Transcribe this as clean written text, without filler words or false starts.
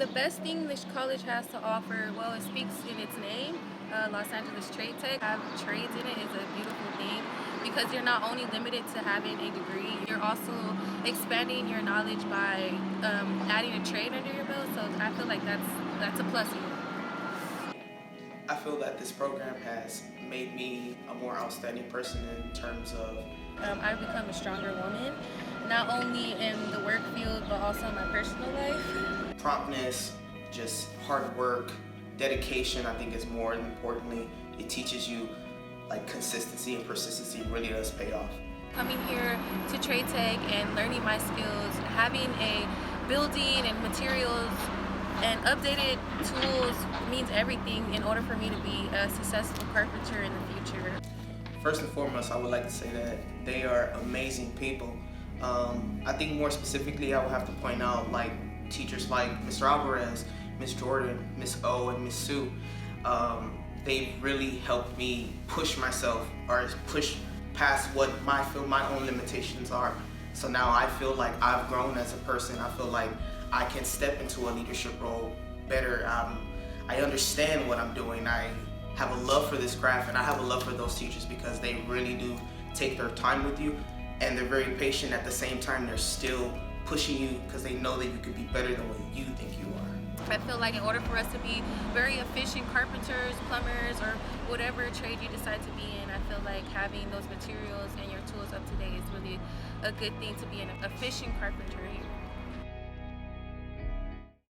The best thing this college has to offer, well, it speaks in its name. Los Angeles Trade Tech, have trades in it is a beautiful thing because you're not only limited to having a degree, you're also expanding your knowledge by adding a trade under your belt. So I feel like that's a plus here. I feel that this program has made me a more outstanding person in terms of I've become a stronger woman, not only in the work field but also in my personal life. promptness, just hard work, dedication. I think is more importantly, it teaches you like consistency and persistency really does pay off. Coming here to Trade Tech and learning my skills, having a building and materials and updated tools means everything in order for me to be a successful carpenter in the future. First and foremost, I would like to say that they are amazing people. I think more specifically, I would have to point out like teachers like Mr. Alvarez, Miss Jordan, Miss O, and Miss Sue. They really helped me push myself or push past what my own limitations are. So now I feel like I've grown as a person. I feel like I can step into a leadership role better. I understand what I'm doing. I have a love for this craft, and I have a love for those teachers because they really do take their time with you, and they're very patient. At the same time, they're still pushing you because they know that you could be better than what you think you are. I feel like in order for us to be very efficient carpenters, plumbers, or whatever trade you decide to be in, I feel like having those materials and your tools up to date is really a good thing to be an efficient carpenter here.